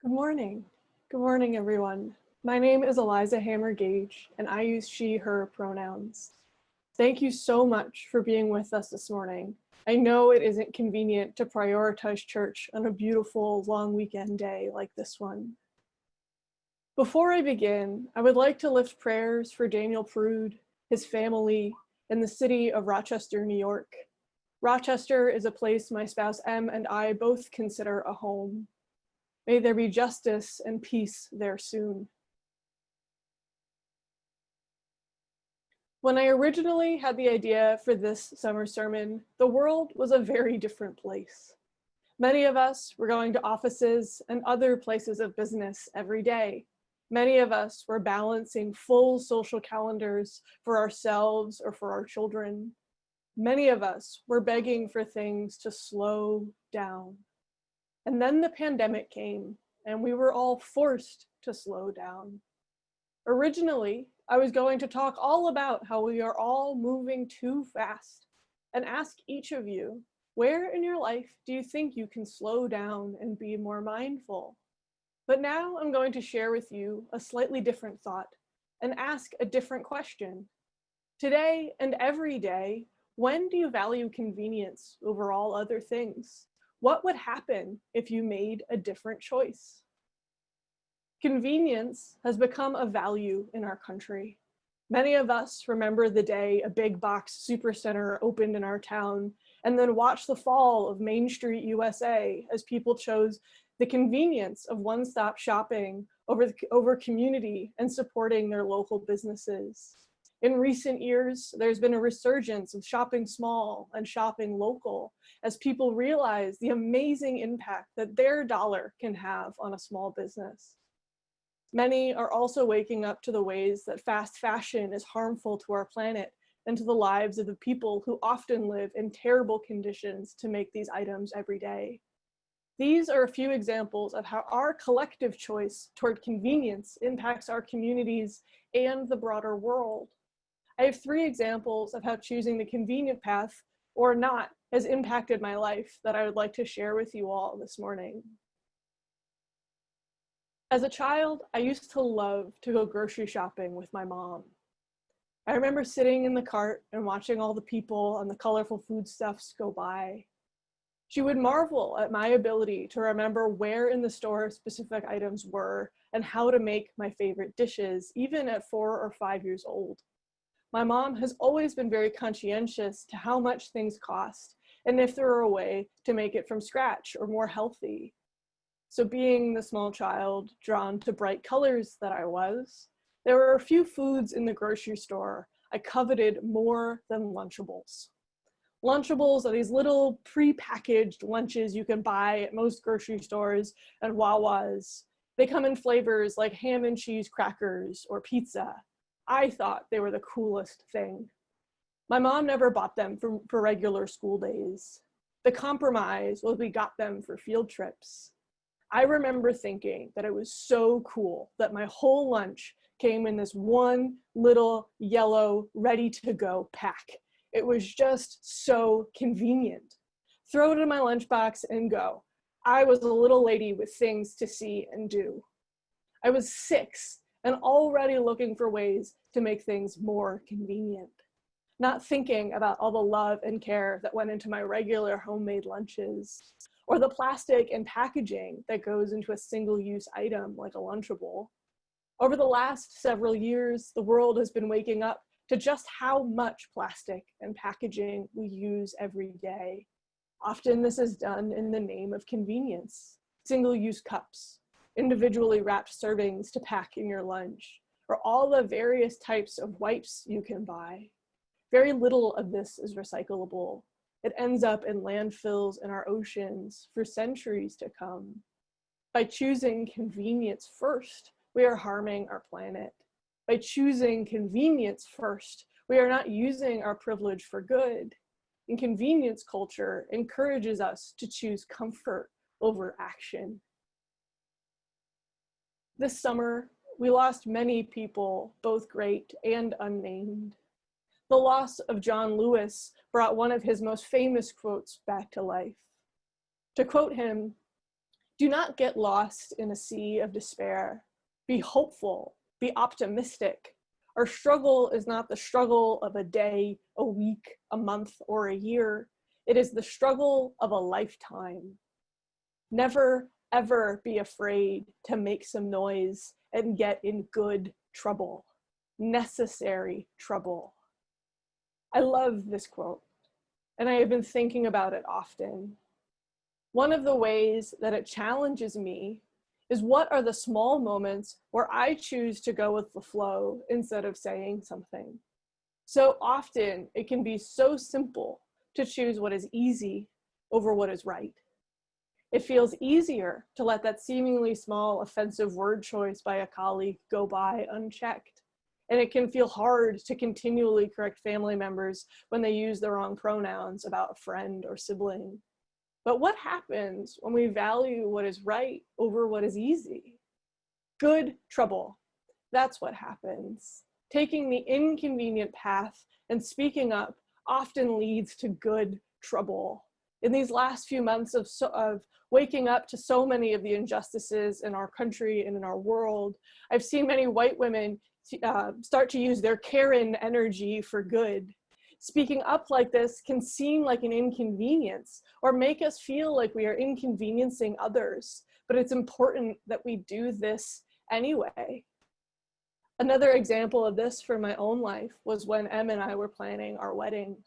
Good morning. Good morning, everyone. My name is Eliza Gage, and I use she, her pronouns. Thank you so much for being with us this morning. I know it isn't convenient to prioritize church on a beautiful long weekend day like this one. Before I begin, I would like to lift prayers for Daniel Prude, his family, and the city of Rochester, New York. Rochester is a place my spouse Em and I both consider a home. May there be justice and peace there soon. When I originally had the idea for this summer sermon, the world was a very different place. Many of us were going to offices and other places of business every day. Many of us were balancing full social calendars for ourselves or for our children. Many of us were begging for things to slow down. And then the pandemic came, and we were all forced to slow down. Originally, I was going to talk all about how we are all moving too fast and ask each of you, where in your life do you think you can slow down and be more mindful? But now I'm going to share with you a slightly different thought and ask a different question. Today and every day, when do you value convenience over all other things? What would happen if you made a different choice? Convenience has become a value in our country. Many of us remember the day a big box supercenter opened in our town and then watched the fall of Main Street USA as people chose the convenience of one-stop shopping over community and supporting their local businesses. In recent years, there's been a resurgence of shopping small and shopping local as people realize the amazing impact that their dollar can have on a small business. Many are also waking up to the ways that fast fashion is harmful to our planet and to the lives of the people who often live in terrible conditions to make these items every day. These are a few examples of how our collective choice toward convenience impacts our communities and the broader world. I have 3 examples of how choosing the convenient path or not has impacted my life that I would like to share with you all this morning. As a child, I used to love to go grocery shopping with my mom. I remember sitting in the cart and watching all the people and the colorful foodstuffs go by. She would marvel at my ability to remember where in the store specific items were and how to make my favorite dishes, even at 4 or 5 years old. My mom has always been very conscientious to how much things cost and if there were a way to make it from scratch or more healthy. So being the small child drawn to bright colors that I was, there were a few foods in the grocery store I coveted more than Lunchables. Lunchables are these little pre-packaged lunches you can buy at most grocery stores and Wawa's. They come in flavors like ham and cheese crackers or pizza. I thought they were the coolest thing. My mom never bought them for regular school days. The compromise was we got them for field trips. I remember thinking that it was so cool that my whole lunch came in this one little yellow ready-to-go pack. It was just so convenient. Throw it in my lunchbox and go. I was a little lady with things to see and do. I was 6 and already looking for ways to make things more convenient. Not thinking about all the love and care that went into my regular homemade lunches, or the plastic and packaging that goes into a single-use item like a Lunchable. Over the last several years, the world has been waking up to just how much plastic and packaging we use every day. Often this is done in the name of convenience. Single-use cups, individually wrapped servings to pack in your lunch, or all the various types of wipes you can buy. Very little of this is recyclable. It ends up in landfills in our oceans for centuries to come. By choosing convenience first, we are harming our planet. By choosing convenience first, we are not using our privilege for good. And convenience culture encourages us to choose comfort over action. This summer, we lost many people, both great and unnamed. The loss of John Lewis brought one of his most famous quotes back to life. To quote him, Do not get lost in a sea of despair. Be hopeful, be optimistic. Our struggle is not the struggle of a day, a week, a month, or a year. It is the struggle of a lifetime. Never, ever be afraid to make some noise and get in good trouble, necessary trouble. I love this quote, and I have been thinking about it often. One of the ways that it challenges me is, what are the small moments where I choose to go with the flow instead of saying something? So often it can be so simple to choose what is easy over what is right. It feels easier to let that seemingly small offensive word choice by a colleague go by unchecked. And it can feel hard to continually correct family members when they use the wrong pronouns about a friend or sibling. But what happens when we value what is right over what is easy? Good trouble. That's what happens. Taking the inconvenient path and speaking up often leads to good trouble. In these last few months of waking up to so many of the injustices in our country and in our world, I've seen many white women start to use their Karen energy for good. Speaking up like this can seem like an inconvenience or make us feel like we are inconveniencing others, but it's important that we do this anyway. Another example of this from my own life was when Em and I were planning our wedding.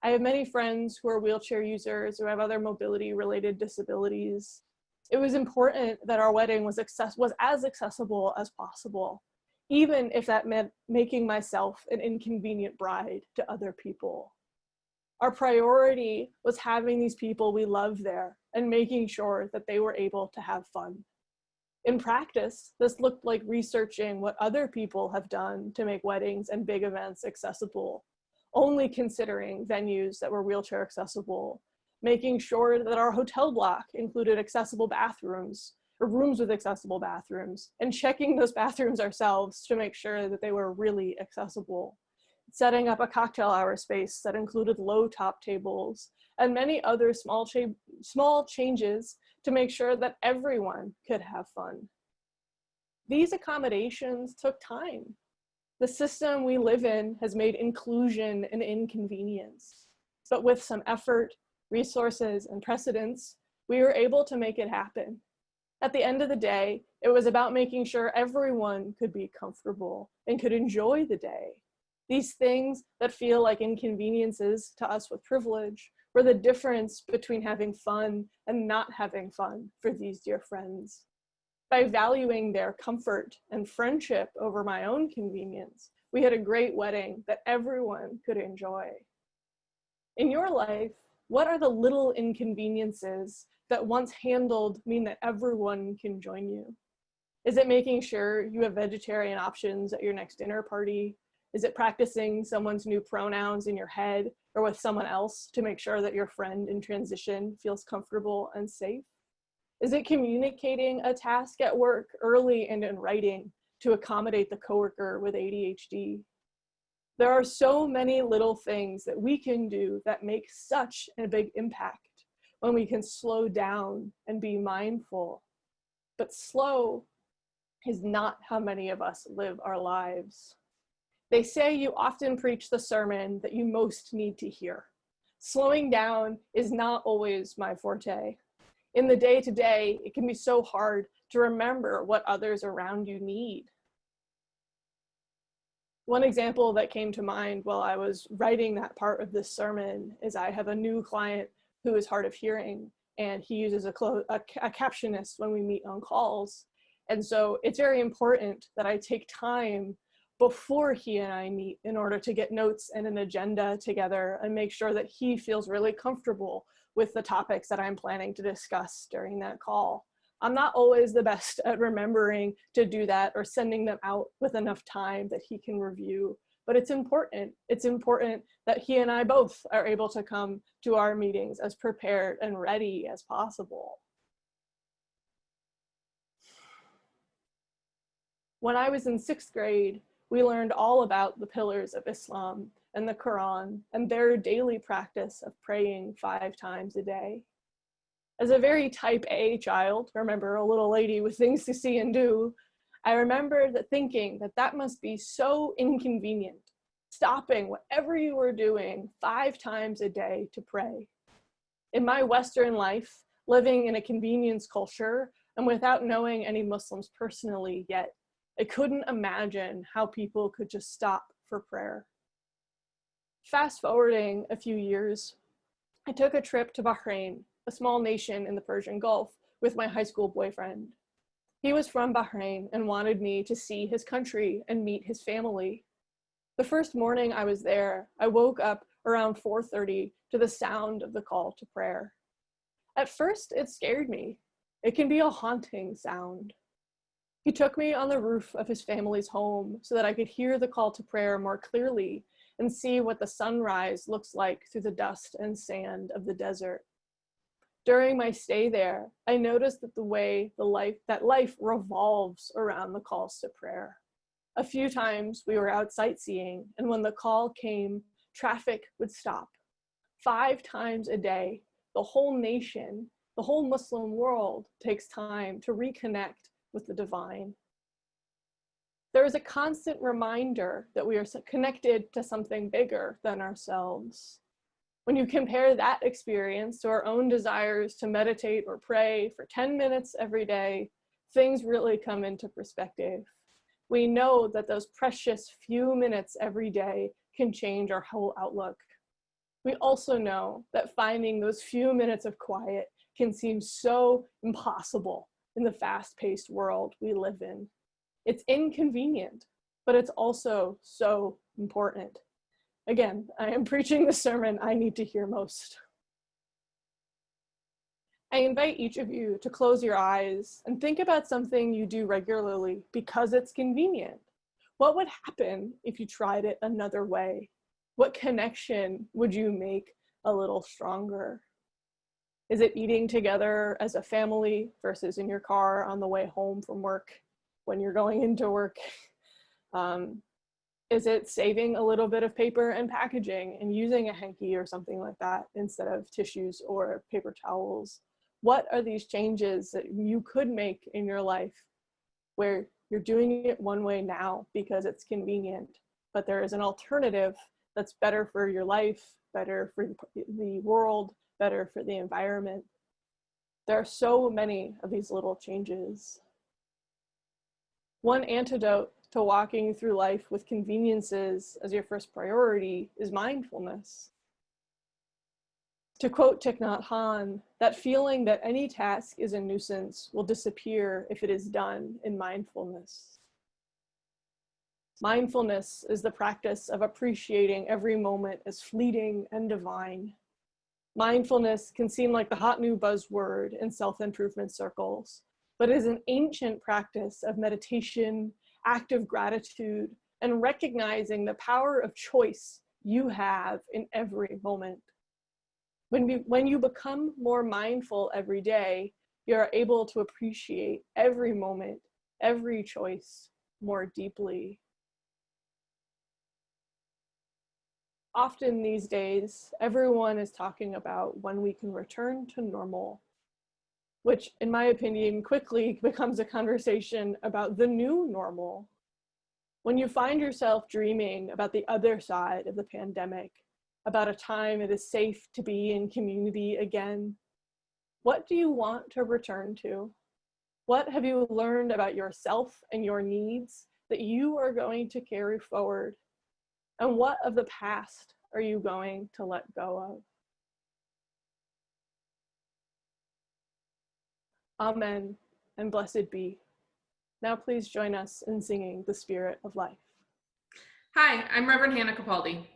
I have many friends who are wheelchair users, who have other mobility-related disabilities. It was important that our wedding was as accessible as possible, even if that meant making myself an inconvenient bride to other people. Our priority was having these people we love there and making sure that they were able to have fun. In practice, this looked like researching what other people have done to make weddings and big events accessible, only considering venues that were wheelchair accessible, making sure that our hotel block included accessible bathrooms, or rooms with accessible bathrooms, and checking those bathrooms ourselves to make sure that they were really accessible, setting up a cocktail hour space that included low top tables, and many other small changes to make sure that everyone could have fun. These accommodations took time. The system we live in has made inclusion an inconvenience, but with some effort, resources, and precedence, we were able to make it happen. At the end of the day, it was about making sure everyone could be comfortable and could enjoy the day. These things that feel like inconveniences to us with privilege were the difference between having fun and not having fun for these dear friends. By valuing their comfort and friendship over my own convenience, we had a great wedding that everyone could enjoy. In your life, what are the little inconveniences that once handled mean that everyone can join you? Is it making sure you have vegetarian options at your next dinner party? Is it practicing someone's new pronouns in your head or with someone else to make sure that your friend in transition feels comfortable and safe? Is it communicating a task at work early and in writing to accommodate the coworker with ADHD? There are so many little things that we can do that make such a big impact when we can slow down and be mindful. But slow is not how many of us live our lives. They say you often preach the sermon that you most need to hear. Slowing down is not always my forte. In the day-to-day, it can be so hard to remember what others around you need. One example that came to mind while I was writing that part of this sermon is I have a new client who is hard of hearing, and he uses a captionist when we meet on calls. And so it's very important that I take time before he and I meet in order to get notes and an agenda together and make sure that he feels really comfortable with the topics that I'm planning to discuss during that call. I'm not always the best at remembering to do that or sending them out with enough time that he can review, but it's important. It's important that he and I both are able to come to our meetings as prepared and ready as possible. When I was in 6th grade, we learned all about the pillars of Islam and the Quran and their daily practice of praying 5 times a day. As a very type A child, remember, a little lady with things to see and do, I remember thinking that that must be so inconvenient, stopping whatever you were doing 5 times a day to pray. In my Western life, living in a convenience culture and without knowing any Muslims personally yet, I couldn't imagine how people could just stop for prayer. Fast forwarding a few years, I took a trip to Bahrain, a small nation in the Persian Gulf, with my high school boyfriend. He was from Bahrain and wanted me to see his country and meet his family. The first morning I was there, I woke up around 4:30 to the sound of the call to prayer. At first, it scared me. It can be a haunting sound. He took me on the roof of his family's home so that I could hear the call to prayer more clearly and see what the sunrise looks like through the dust and sand of the desert. During my stay there, I noticed that the way that life revolves around the calls to prayer. A few times we were out sightseeing, and when the call came, traffic would stop. 5 times a day, the whole nation, the whole Muslim world takes time to reconnect with the divine. There is a constant reminder that we are connected to something bigger than ourselves. When you compare that experience to our own desires to meditate or pray for 10 minutes every day, things really come into perspective. We know that those precious few minutes every day can change our whole outlook. We also know that finding those few minutes of quiet can seem so impossible in the fast-paced world we live in. It's inconvenient, but it's also so important. Again, I am preaching the sermon I need to hear most. I invite each of you to close your eyes and think about something you do regularly because it's convenient. What would happen if you tried it another way? What connection would you make a little stronger? Is it eating together as a family versus in your car on the way home from work when you're going into work? Is it saving a little bit of paper and packaging and using a hanky or something like that instead of tissues or paper towels? What are these changes that you could make in your life where you're doing it one way now because it's convenient, but there is an alternative that's better for your life, better for the world, better for the environment? There are so many of these little changes. One antidote to walking through life with conveniences as your first priority is mindfulness. To quote Thich Nhat Hanh, that feeling that any task is a nuisance will disappear if it is done in mindfulness. Mindfulness is the practice of appreciating every moment as fleeting and divine. Mindfulness can seem like the hot new buzzword in self-improvement circles, but is an ancient practice of meditation, active gratitude, and recognizing the power of choice you have in every moment. When you become more mindful every day, you are able to appreciate every moment, every choice more deeply. Often these days, everyone is talking about when we can return to normal, which in my opinion quickly becomes a conversation about the new normal. When you find yourself dreaming about the other side of the pandemic, about a time it is safe to be in community again, what do you want to return to? What have you learned about yourself and your needs that you are going to carry forward? And what of the past are you going to let go of? Amen, and blessed be. Now please join us in singing the Spirit of Life. Hi, I'm Reverend Hannah Capaldi.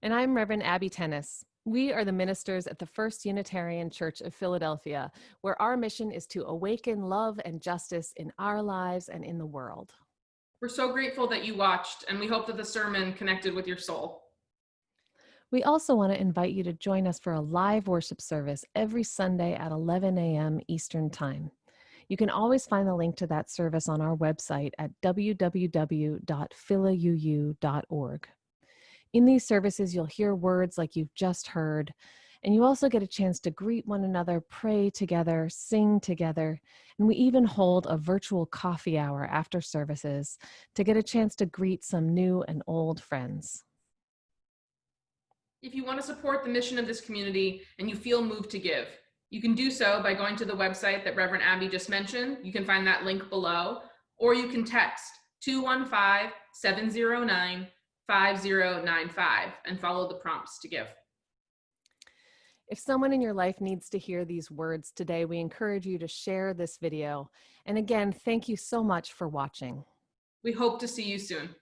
And I'm Reverend Abby Tennis. We are the ministers at the First Unitarian Church of Philadelphia, where our mission is to awaken love and justice in our lives and in the world. We're so grateful that you watched, and we hope that the sermon connected with your soul. We also want to invite you to join us for a live worship service every Sunday at 11 a.m. Eastern Time. You can always find the link to that service on our website at www.philauu.org. In these services, you'll hear words like you've just heard, And you also get a chance to greet one another, pray together, sing together. And we even hold a virtual coffee hour after services to get a chance to greet some new and old friends. If you want to support the mission of this community and you feel moved to give, you can do so by going to the website that Reverend Abby just mentioned. You can find that link below, or you can text 215-709-5095 and follow the prompts to give. If someone in your life needs to hear these words today, we encourage you to share this video. And again, thank you so much for watching. We hope to see you soon.